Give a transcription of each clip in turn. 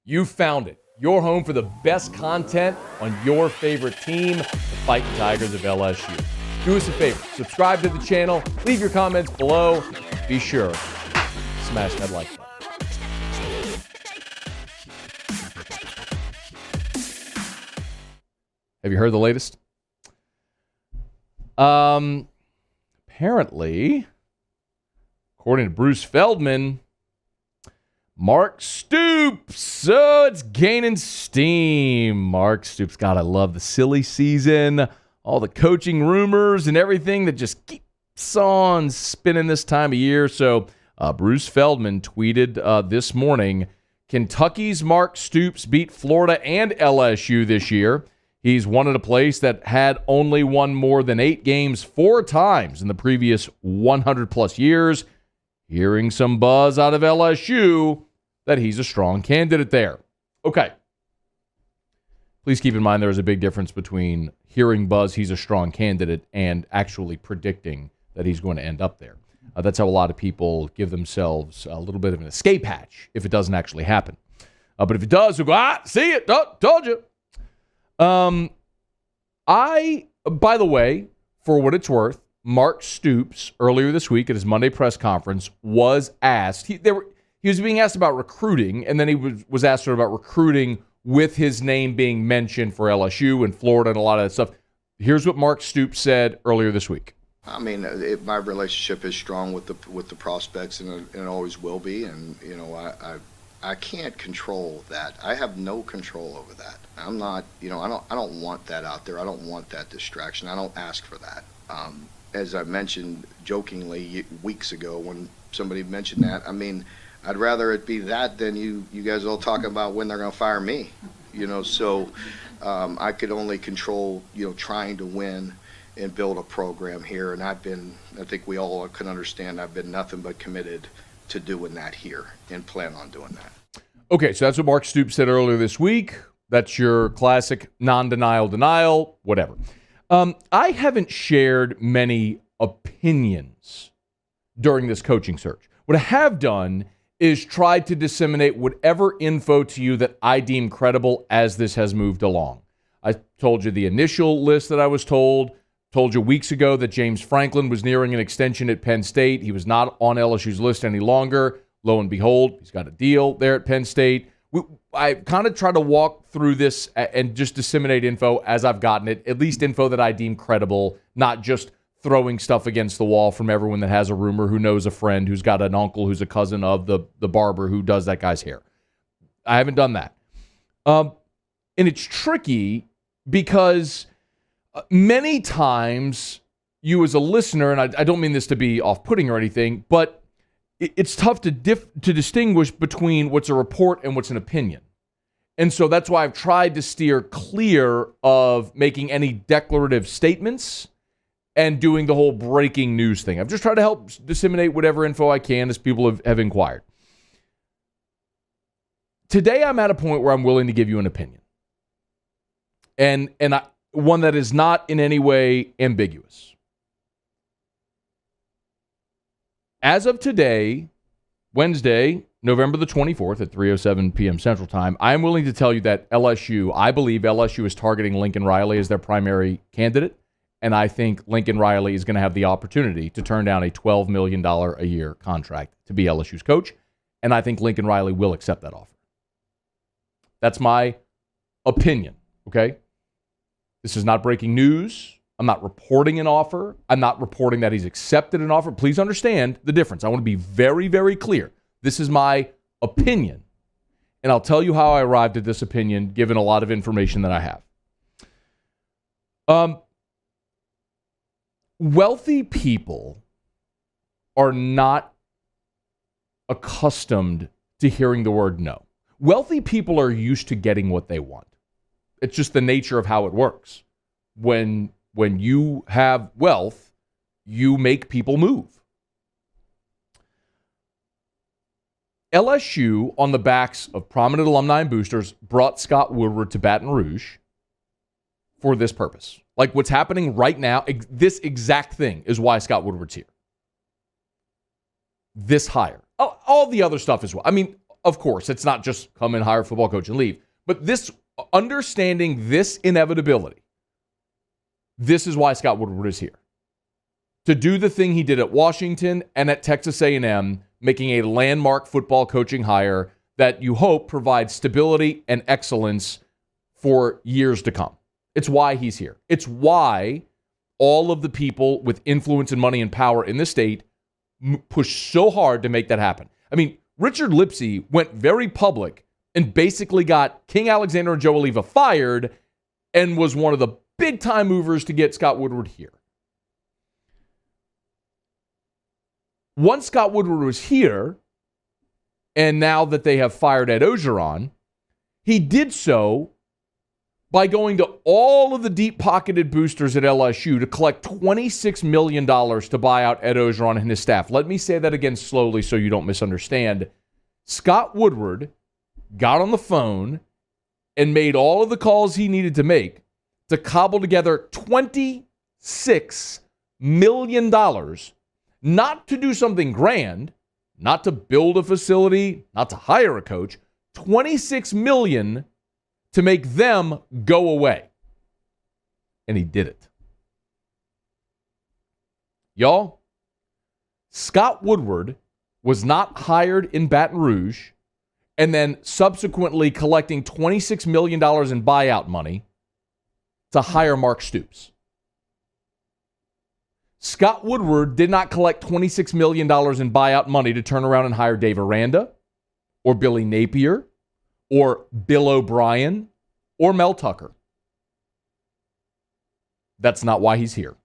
You found it. Your home for the best content on your favorite team, the Fighting Tigers of LSU. Do us a favor. Subscribe to the channel. Leave your comments below. Be sure to smash that like button. Have you heard the latest? Apparently, according to Bruce Feldman, Mark Stoops, it's gaining steam. Mark Stoops, God, I love the silly season, all the coaching rumors and everything that just keeps on spinning this time of year. So Bruce Feldman tweeted this morning, Kentucky's Mark Stoops beat Florida and LSU this year. He's won at a place that had only won more than 8 games 4 times in the previous 100-plus years. Hearing some buzz out of LSU that he's a strong candidate there. Okay. Please keep in mind there is a big difference between hearing buzz, he's a strong candidate, and actually predicting that he's going to end up there. That's how a lot of people give themselves a little bit of an escape hatch if it doesn't actually happen. But if it does, we'll go, see it, told you. By the way, for what it's worth, Mark Stoops, earlier this week at his Monday press conference, was asked, he was being asked about recruiting, and then he was asked about recruiting with his name being mentioned for LSU and Florida and a lot of that stuff. Here's what Mark Stoops said earlier this week. I mean, my relationship is strong with the prospects, and it always will be. And you know, I can't control that. I have no control over that. I'm not, I don't want that out there. I don't want that distraction. I don't ask for that. As I mentioned jokingly weeks ago when somebody mentioned that, I mean, I'd rather it be that than you guys all talking about when they're going to fire me. So I could only control, trying to win and build a program here. And I think we all can understand, I've been nothing but committed to doing that here and plan on doing that. Okay, so that's what Mark Stoops said earlier this week. That's your classic denial, whatever. I haven't shared many opinions during this coaching search. What I have done is tried to disseminate whatever info to you that I deem credible as this has moved along. I told you the initial list that I was told you weeks ago that James Franklin was nearing an extension at Penn State. He was not on LSU's list any longer. Lo and behold, he's got a deal there at Penn State. I kind of try to walk through this and just disseminate info as I've gotten it, at least info that I deem credible, not just throwing stuff against the wall from everyone that has a rumor, who knows a friend, who's got an uncle, who's a cousin of the barber who does that guy's hair. I haven't done that. And it's tricky because many times you as a listener, and I don't mean this to be off-putting or anything, but it's tough to distinguish between what's a report and what's an opinion. And so that's why I've tried to steer clear of making any declarative statements and doing the whole breaking news thing. I've just tried to help disseminate whatever info I can as people have inquired. Today I'm at a point where I'm willing to give you an opinion. And one that is not in any way ambiguous. As of today, Wednesday, November the 24th at 3:07 p.m. Central Time, I'm willing to tell you that I believe LSU is targeting Lincoln Riley as their primary candidate, and I think Lincoln Riley is going to have the opportunity to turn down a $12 million a year contract to be LSU's coach, and I think Lincoln Riley will accept that offer. That's my opinion, okay? This is not breaking news. I'm not reporting an offer. I'm not reporting that he's accepted an offer. Please understand the difference. I want to be very, very clear. This is my opinion. And I'll tell you how I arrived at this opinion, given a lot of information that I have. Wealthy people are not accustomed to hearing the word no. Wealthy people are used to getting what they want. It's just the nature of how it works. When you have wealth, you make people move. LSU, on the backs of prominent alumni and boosters, brought Scott Woodward to Baton Rouge for this purpose. Like what's happening right now, this exact thing is why Scott Woodward's here. This hire. All the other stuff as well. I mean, of course, it's not just come in, hire a football coach and leave. But this, understanding this inevitability, this is why Scott Woodward is here. To do the thing he did at Washington and at Texas A&M, making a landmark football coaching hire that you hope provides stability and excellence for years to come. It's why he's here. It's why all of the people with influence and money and power in the state push so hard to make that happen. I mean, Richard Lipsey went very public and basically got King Alexander and Joe Oliva fired and was one of the big-time movers to get Scott Woodward here. Once Scott Woodward was here, and now that they have fired Ed Ogeron, he did so by going to all of the deep-pocketed boosters at LSU to collect $26 million to buy out Ed Ogeron and his staff. Let me say that again slowly so you don't misunderstand. Scott Woodward got on the phone and made all of the calls he needed to make to cobble together $26 million, not to do something grand, not to build a facility, not to hire a coach, $26 million to make them go away. And he did it. Y'all, Scott Woodward was not hired in Baton Rouge and then subsequently collecting $26 million in buyout money to hire Mark Stoops. Scott Woodward did not collect $26 million in buyout money to turn around and hire Dave Aranda or Billy Napier or Bill O'Brien or Mel Tucker. That's not why he's here.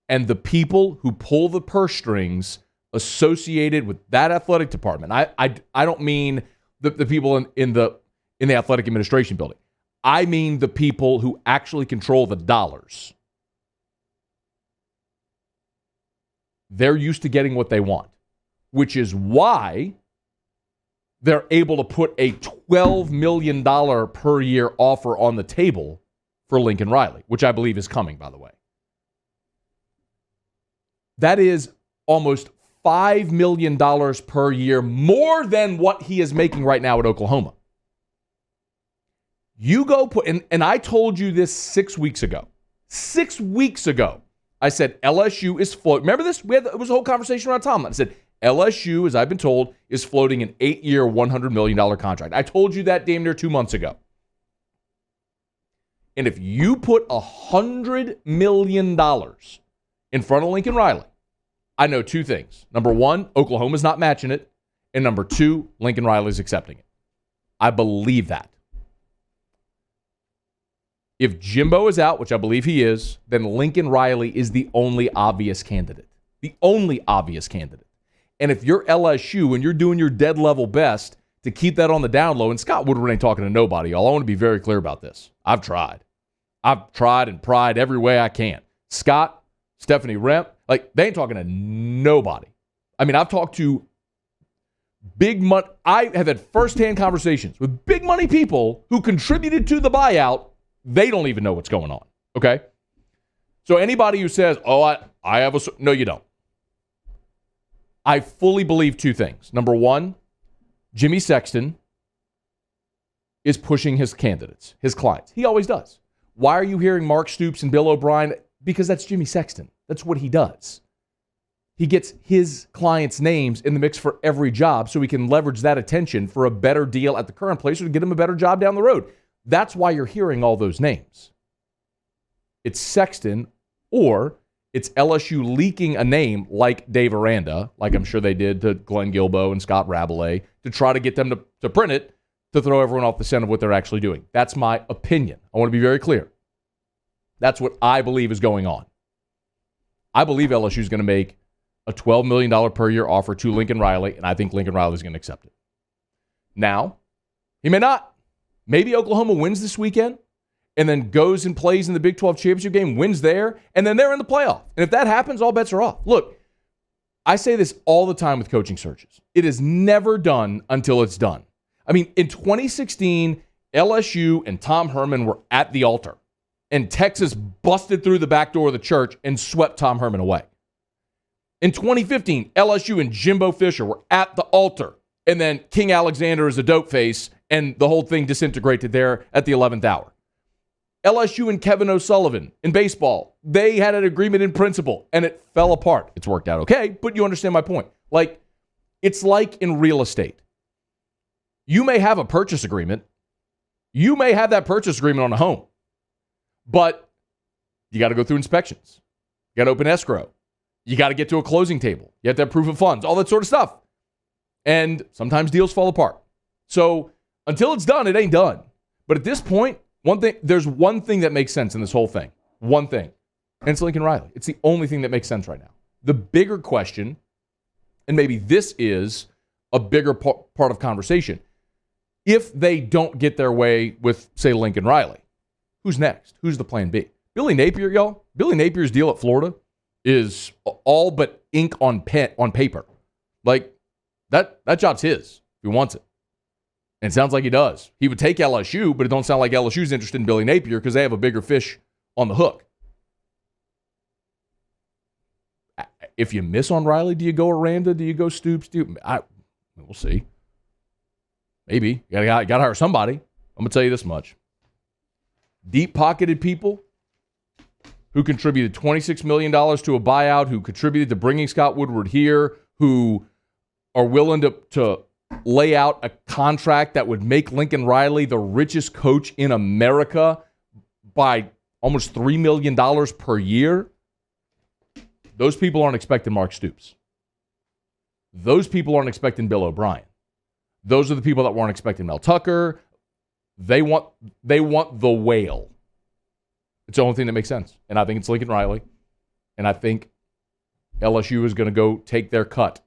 And the people who pull the purse strings associated with that athletic department, I don't mean the people in the athletic administration building. I mean the people who actually control the dollars. They're used to getting what they want, which is why they're able to put a $12 million per year offer on the table for Lincoln Riley, which I believe is coming, by the way. That is almost $5 million per year, more than what he is making right now at Oklahoma. You go put, and I told you this 6 weeks ago. 6 weeks ago, I said LSU is floating. Remember this? It was a whole conversation around Tomlin. I said LSU, as I've been told, is floating an 8-year, $100 million contract. I told you that damn near 2 months ago. And if you put $100 million in front of Lincoln Riley, I know two things. Number one, Oklahoma's not matching it. And number two, Lincoln Riley's accepting it. I believe that. If Jimbo is out, which I believe he is, then Lincoln Riley is the only obvious candidate. The only obvious candidate. And if you're LSU and you're doing your dead level best to keep that on the down low, and Scott Woodward ain't talking to nobody, y'all. I want to be very clear about this. I've tried and pried every way I can. Scott, Stephanie Remp, they ain't talking to nobody. I mean, I've talked to big money. I have had firsthand conversations with big money people who contributed to the buyout. They don't even know what's going on, okay? So anybody who says, I have a... No, you don't. I fully believe two things. Number one, Jimmy Sexton is pushing his candidates, his clients. He always does. Why are you hearing Mark Stoops and Bill O'Brien? Because that's Jimmy Sexton. That's what he does. He gets his clients' names in the mix for every job so he can leverage that attention for a better deal at the current place or to get him a better job down the road. That's why you're hearing all those names. It's Sexton, or it's LSU leaking a name like Dave Aranda, like I'm sure they did to Glenn Guilbeau and Scott Rabelais, to try to get them to print it, to throw everyone off the scent of what they're actually doing. That's my opinion. I want to be very clear. That's what I believe is going on. I believe LSU is going to make a $12 million per year offer to Lincoln Riley, and I think Lincoln Riley is going to accept it. Now, he may not. Maybe Oklahoma wins this weekend and then goes and plays in the Big 12 championship game, wins there, and then they're in the playoff. And if that happens, all bets are off. Look, I say this all the time with coaching searches. It is never done until it's done. I mean, in 2016, LSU and Tom Herman were at the altar, and Texas busted through the back door of the church and swept Tom Herman away. In 2015, LSU and Jimbo Fisher were at the altar, And then King Alexander is a dope face, and the whole thing disintegrated there at the 11th hour. LSU and Kevin O'Sullivan in baseball, they had an agreement in principle, and it fell apart. It's worked out okay, but you understand my point. Like, it's like in real estate. You may have a purchase agreement. You may have that purchase agreement on a home, but you got to go through inspections. You got to open escrow. You got to get to a closing table. You have to have proof of funds, all that sort of stuff. And sometimes deals fall apart. So until it's done, it ain't done. But at this point, there's one thing that makes sense in this whole thing. One thing. And it's Lincoln Riley. It's the only thing that makes sense right now. The bigger question, and maybe this is a bigger part of conversation, if they don't get their way with, say, Lincoln Riley, who's next? Who's the plan B? Billy Napier, y'all. Billy Napier's deal at Florida is all but ink on paper. Like, that job's his if he wants it. And it sounds like he does. He would take LSU, but it don't sound like LSU's interested in Billy Napier because they have a bigger fish on the hook. If you miss on Riley, do you go Aranda? Do you go Stoops? We'll see. Maybe. You got to hire somebody. I'm going to tell you this much. Deep-pocketed people who contributed $26 million to a buyout, who contributed to bringing Scott Woodward here, who are willing to lay out a contract that would make Lincoln Riley the richest coach in America by almost $3 million per year, those people aren't expecting Mark Stoops. Those people aren't expecting Bill O'Brien. Those are the people that weren't expecting Mel Tucker. They want the whale. It's the only thing that makes sense. And I think it's Lincoln Riley. And I think LSU is going to go take their cut.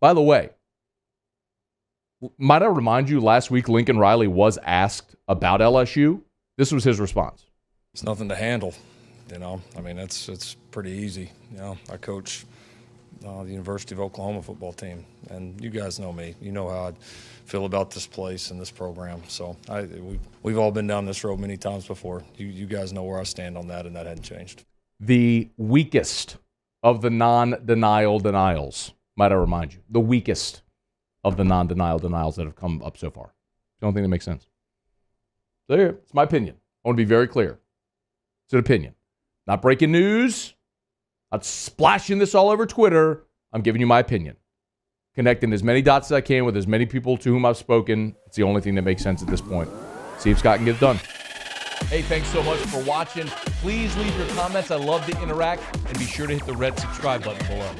By the way, might I remind you, last week Lincoln Riley was asked about LSU. This was his response. It's nothing to handle, I mean, it's pretty easy. I coach the University of Oklahoma football team, and you guys know me. You know how I feel about this place and this program. So we've all been down this road many times before. You guys know where I stand on that, and that hadn't changed. The weakest of the non-denial denials, might I remind you, the weakest of the non-denial denials that have come up so far. I don't think that makes sense. So here, it's my opinion. I want to be very clear. It's an opinion. Not breaking news. Not splashing this all over Twitter. I'm giving you my opinion. Connecting as many dots as I can with as many people to whom I've spoken. It's the only thing that makes sense at this point. See if Scott can get it done. Hey, thanks so much for watching. Please leave your comments. I love to interact. And be sure to hit the red subscribe button below.